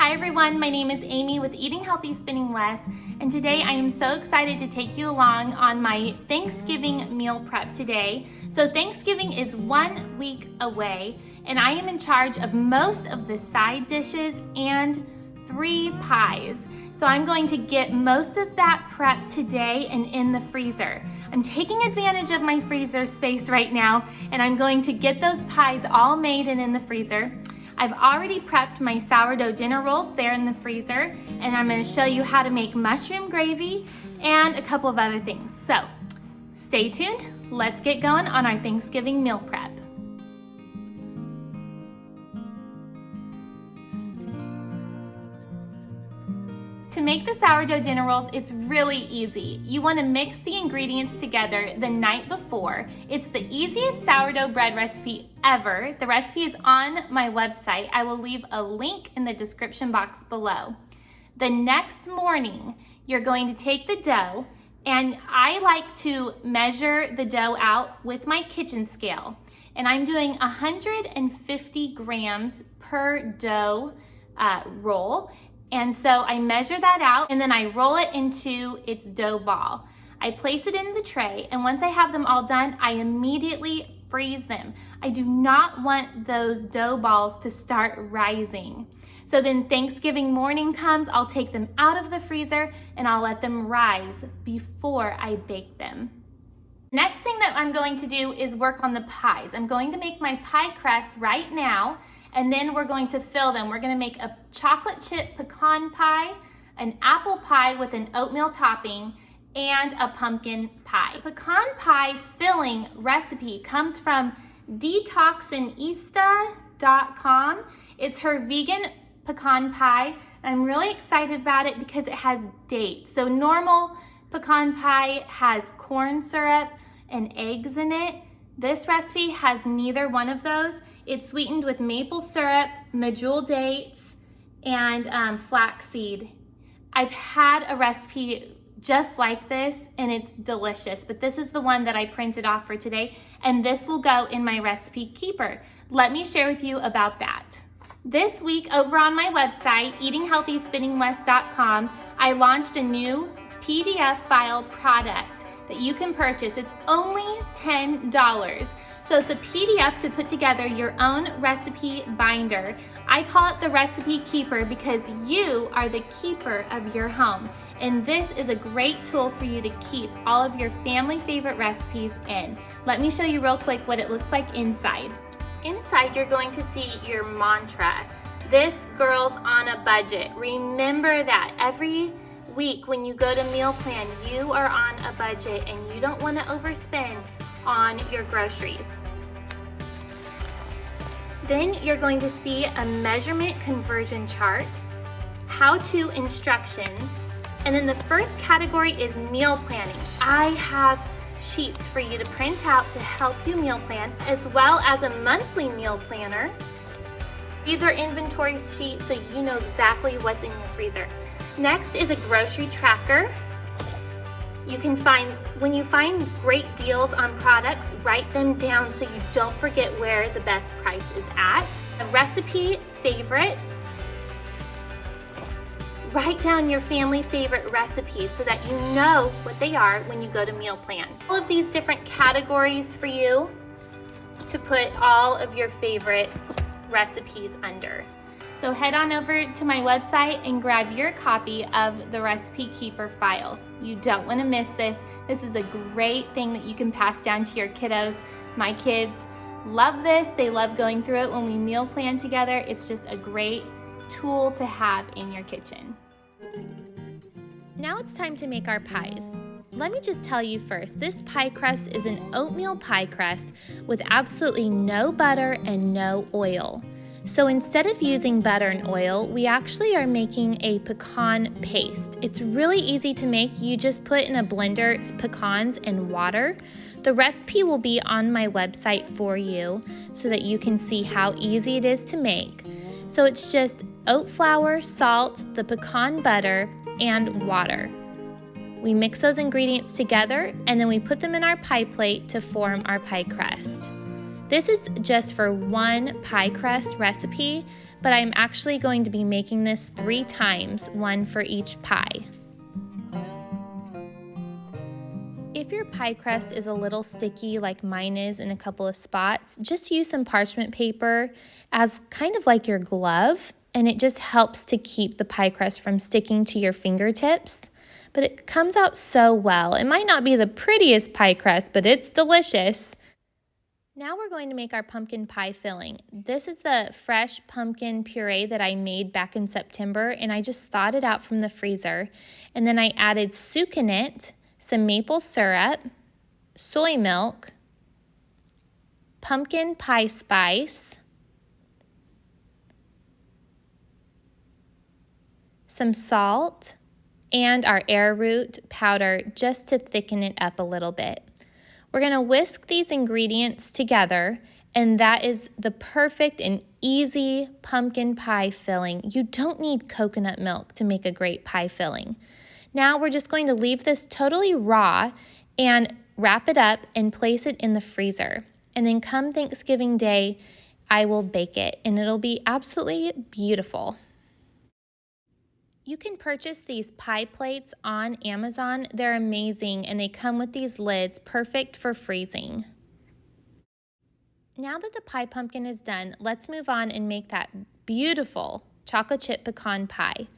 Hi everyone, my name is Amy with Eating Healthy, Spending Less, and today I am so excited to take you along on my Thanksgiving meal prep today. So Thanksgiving is 1 week away, and I am in charge of most of the side dishes and 3 pies. So I'm going to get most of that prep today and in the freezer. I'm taking advantage of my freezer space right now, and I'm going to get those pies all made and in the freezer. I've already prepped my sourdough dinner rolls there in the freezer, and I'm going to show you how to make mushroom gravy and a couple of other things. So stay tuned. Let's get going on our Thanksgiving meal prep. To make the sourdough dinner rolls, it's really easy. You want to mix the ingredients together the night before. It's the easiest sourdough bread recipe ever. The recipe is on my website. I will leave a link in the description box below. The next morning, you're going to take the dough, and I like to measure the dough out with my kitchen scale. And I'm doing 150 grams per dough roll. And so I measure that out, and then I roll it into its dough ball. I place it in the tray, and once I have them all done, I immediately freeze them. I do not want those dough balls to start rising. So then Thanksgiving morning comes, I'll take them out of the freezer and I'll let them rise before I bake them. Next thing that I'm going to do is work on the pies. I'm going to make my pie crust right now, and then we're going to fill them. We're going to make a chocolate chip pecan pie, an apple pie with an oatmeal topping, and a pumpkin pie. The pecan pie filling recipe comes from detoxinista.com. It's her vegan pecan pie. I'm really excited about it because it has dates. So normal pecan pie has corn syrup and eggs in it. This recipe has neither one of those. It's sweetened with maple syrup, medjool dates, and flaxseed. I've had a recipe just like this, and it's delicious, but this is the one that I printed off for today, and this will go in my recipe keeper. Let me share with you about that. This week over on my website, eatinghealthyspendingless.com, I launched a new PDF file product that you can purchase. It's only $10. So it's a PDF to put together your own recipe binder. I call it the recipe keeper because you are the keeper of your home. And this is a great tool for you to keep all of your family favorite recipes in. Let me show you real quick what it looks like inside. Inside, you're going to see your mantra. This girl's on a budget. Remember that every week when you go to meal plan, you are on a budget and you don't want to overspend on your groceries. Then you're going to see a measurement conversion chart, how-to instructions, and then the first category is meal planning. I have sheets for you to print out to help you meal plan, as well as a monthly meal planner. These are inventory sheets so you know exactly what's in your freezer. Next is a grocery tracker. You can find, when you find great deals on products, write them down so you don't forget where the best price is at. A recipe favorites. Write down your family favorite recipes so that you know what they are when you go to meal plan. All of these different categories for you to put all of your favorite recipes under. So head on over to my website and grab your copy of the Recipe Keeper file. You don't want to miss this. This is a great thing that you can pass down to your kiddos. My kids love this. They love going through it when we meal plan together. It's just a great tool to have in your kitchen. Now it's time to make our pies. Let me just tell you first, this pie crust is an oatmeal pie crust with absolutely no butter and no oil. So instead of using butter and oil, we actually are making a pecan paste. It's really easy to make. You just put in a blender pecans and water. The recipe will be on my website for you so that you can see how easy it is to make. So it's just oat flour, salt, the pecan butter, and water. We mix those ingredients together and then we put them in our pie plate to form our pie crust. This is just for one pie crust recipe, but I'm actually going to be making this 3 times, one for each pie. If your pie crust is a little sticky like mine is in a couple of spots, just use some parchment paper as kind of like your glove, and it just helps to keep the pie crust from sticking to your fingertips. But it comes out so well. It might not be the prettiest pie crust, but it's delicious. Now we're going to make our pumpkin pie filling. This is the fresh pumpkin puree that I made back in September, and I just thawed it out from the freezer. And then I added sucanat, some maple syrup, soy milk, pumpkin pie spice, some salt, and our arrowroot powder just to thicken it up a little bit. We're going to whisk these ingredients together, and that is the perfect and easy pumpkin pie filling. You don't need coconut milk to make a great pie filling. Now we're just going to leave this totally raw and wrap it up and place it in the freezer. And then come Thanksgiving Day, I will bake it, and it'll be absolutely beautiful. You can purchase these pie plates on Amazon. They're amazing, and they come with these lids, perfect for freezing. Now that the pie pumpkin is done, let's move on and make that beautiful chocolate chip pecan pie.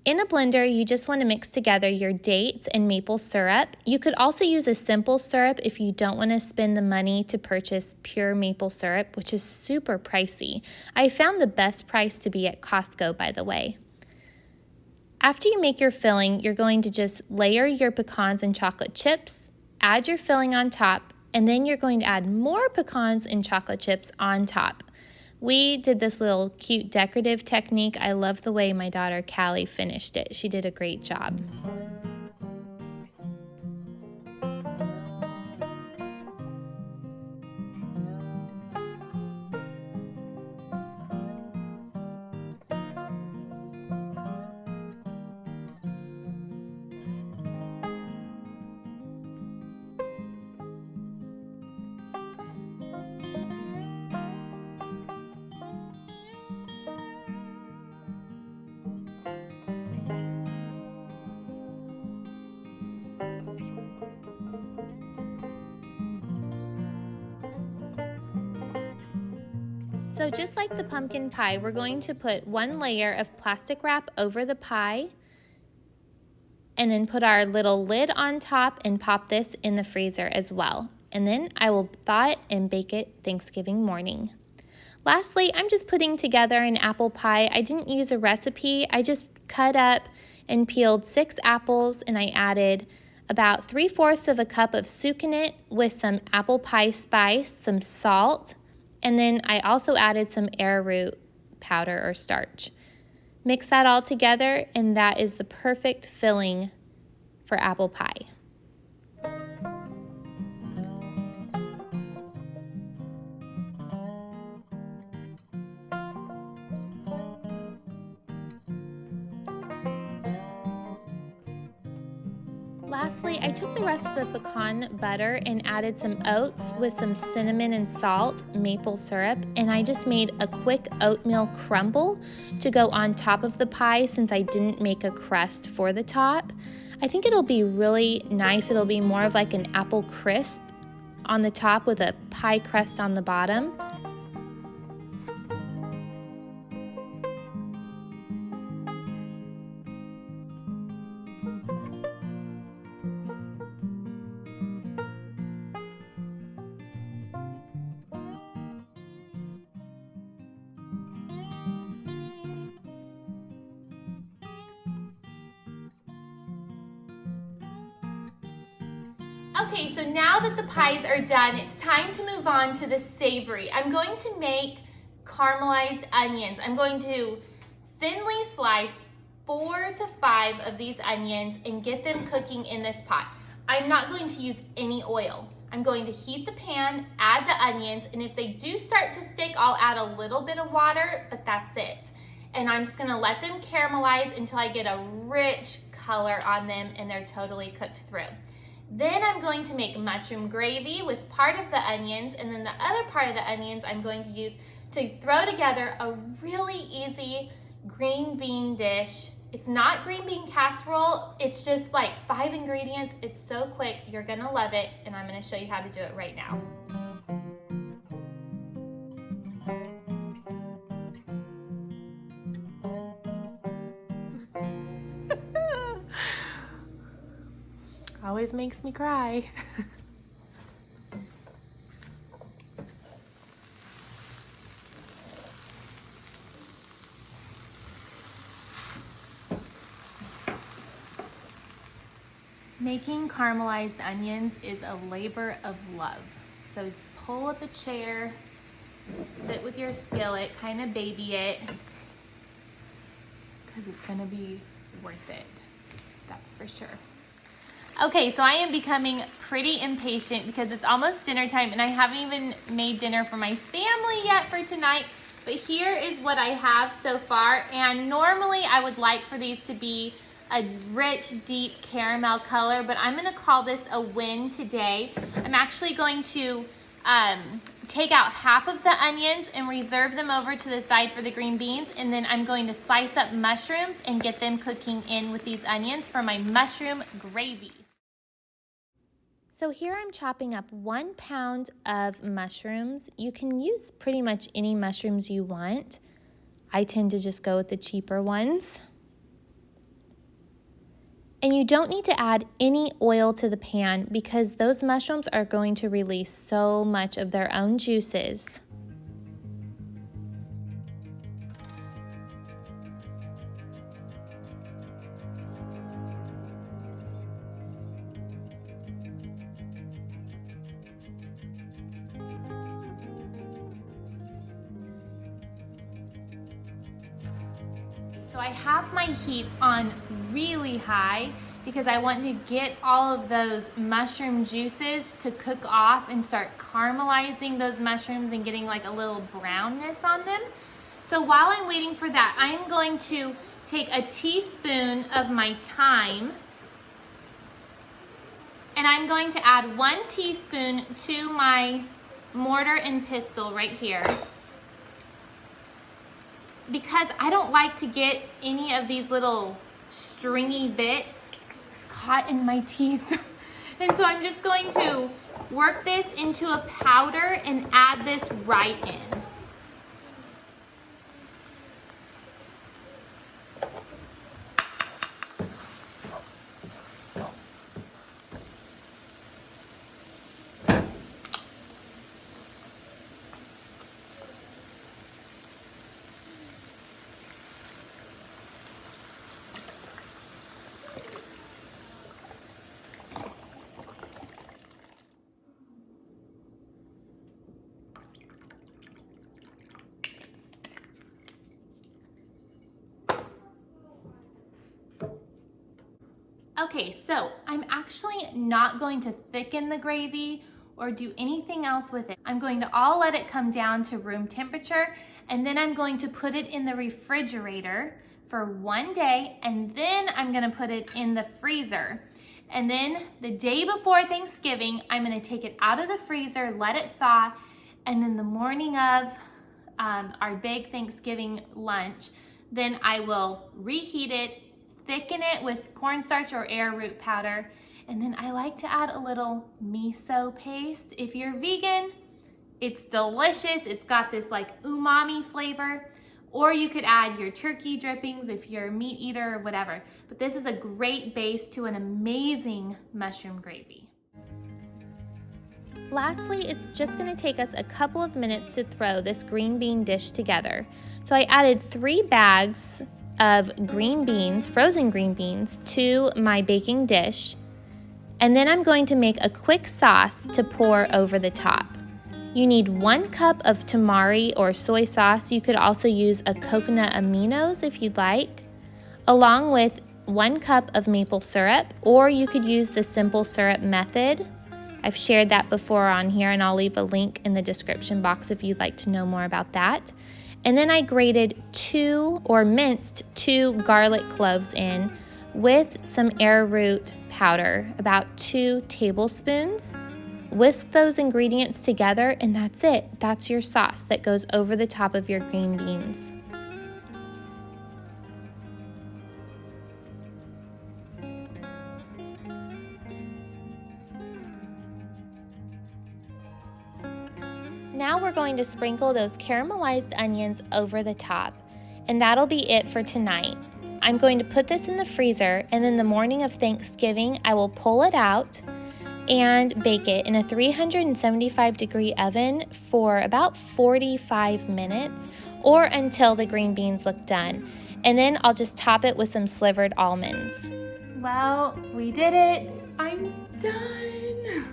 In a blender, you just want to mix together your dates and maple syrup. You could also use a simple syrup if you don't want to spend the money to purchase pure maple syrup, which is super pricey. I found the best price to be at Costco, by the way. After you make your filling, you're going to just layer your pecans and chocolate chips, add your filling on top, and then you're going to add more pecans and chocolate chips on top. We did this little cute decorative technique. I love the way my daughter Callie finished it. She did a great job. So just like the pumpkin pie, we're going to put one layer of plastic wrap over the pie and then put our little lid on top and pop this in the freezer as well. And then I will thaw it and bake it Thanksgiving morning. Lastly, I'm just putting together an apple pie. I didn't use a recipe. I just cut up and peeled 6 apples, and I added about 3/4 of a cup of sucanat with some apple pie spice, some salt, and then I also added some arrowroot powder or starch. Mix that all together, and that is the perfect filling for apple pie. Lastly, I took the rest of the pecan butter and added some oats with some cinnamon and salt, maple syrup, and I just made a quick oatmeal crumble to go on top of the pie since I didn't make a crust for the top. I think it'll be really nice. It'll be more of like an apple crisp on the top with a pie crust on the bottom. Okay, so now that the pies are done, it's time to move on to the savory. I'm going to make caramelized onions. I'm going to thinly slice 4 to 5 of these onions and get them cooking in this pot. I'm not going to use any oil. I'm going to heat the pan, add the onions, and if they do start to stick, I'll add a little bit of water, but that's it. And I'm just gonna let them caramelize until I get a rich color on them and they're totally cooked through. Then I'm going to make mushroom gravy with part of the onions, and then the other part of the onions I'm going to use to throw together a really easy green bean dish. It's not green bean casserole, it's just like 5 ingredients. It's so quick, you're gonna love it, and I'm gonna show you how to do it right now. Always makes me cry. Making caramelized onions is a labor of love. So pull up a chair, sit with your skillet, kind of baby it, because it's gonna be worth it, that's for sure. Okay, so I am becoming pretty impatient because it's almost dinner time and I haven't even made dinner for my family yet for tonight. But here is what I have so far, and normally I would like for these to be a rich, deep caramel color, but I'm gonna call this a win today. I'm actually going to take out half of the onions and reserve them over to the side for the green beans, and then I'm going to slice up mushrooms and get them cooking in with these onions for my mushroom gravy. So here I'm chopping up 1 pound of mushrooms. You can use pretty much any mushrooms you want. I tend to just go with the cheaper ones. And you don't need to add any oil to the pan because those mushrooms are going to release so much of their own juices. So I have my heat on really high because I want to get all of those mushroom juices to cook off and start caramelizing those mushrooms and getting like a little brownness on them. So while I'm waiting for that, I'm going to take a teaspoon of my thyme and I'm going to add 1 teaspoon to my mortar and pestle right here, because I don't like to get any of these little stringy bits caught in my teeth. And so I'm just going to work this into a powder and add this right in. Okay, so I'm actually not going to thicken the gravy or do anything else with it. I'm going to all let it come down to room temperature, and then I'm going to put it in the refrigerator for 1 day, and then I'm gonna put it in the freezer. And then the day before Thanksgiving, I'm gonna take it out of the freezer, let it thaw, and then the morning of our big Thanksgiving lunch, then I will reheat it, thicken it with cornstarch or arrowroot powder, and then I like to add a little miso paste. If you're vegan, it's delicious. It's got this like umami flavor, or you could add your turkey drippings if you're a meat eater or whatever. But this is a great base to an amazing mushroom gravy. Lastly, it's just gonna take us a couple of minutes to throw this green bean dish together. So I added 3 bags of green beans, frozen green beans, to my baking dish. And then I'm going to make a quick sauce to pour over the top. You need 1 cup of tamari or soy sauce. You could also use a coconut aminos if you'd like, along with 1 cup of maple syrup, or you could use the simple syrup method. I've shared that before on here, and I'll leave a link in the description box if you'd like to know more about that. And then I grated minced 2 garlic cloves in with some arrowroot powder, about 2 tablespoons, whisk those ingredients together, and that's it. That's your sauce that goes over the top of your green beans. Now we're going to sprinkle those caramelized onions over the top, and that'll be it for tonight. I'm going to put this in the freezer, and then the morning of Thanksgiving, I will pull it out and bake it in a 375-degree oven for about 45 minutes or until the green beans look done. And then I'll just top it with some slivered almonds. Well, we did it. I'm done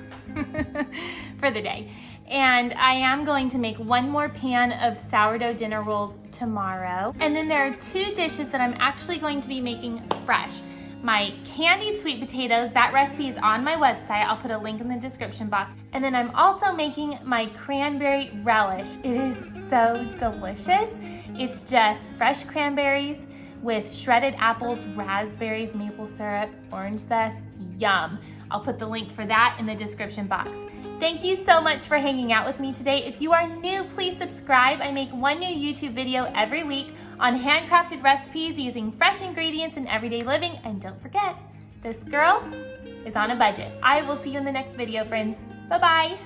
for the day. And I am going to make one more pan of sourdough dinner rolls tomorrow. And then there are 2 dishes that I'm actually going to be making fresh. My candied sweet potatoes, that recipe is on my website. I'll put a link in the description box. And then I'm also making my cranberry relish. It is so delicious. It's just fresh cranberries with shredded apples, raspberries, maple syrup, orange zest. Yum. I'll put the link for that in the description box. Thank you so much for hanging out with me today. If you are new, please subscribe. I make one new YouTube video every week on handcrafted recipes using fresh ingredients in everyday living. And don't forget, this girl is on a budget. I will see you in the next video, friends. Bye-bye.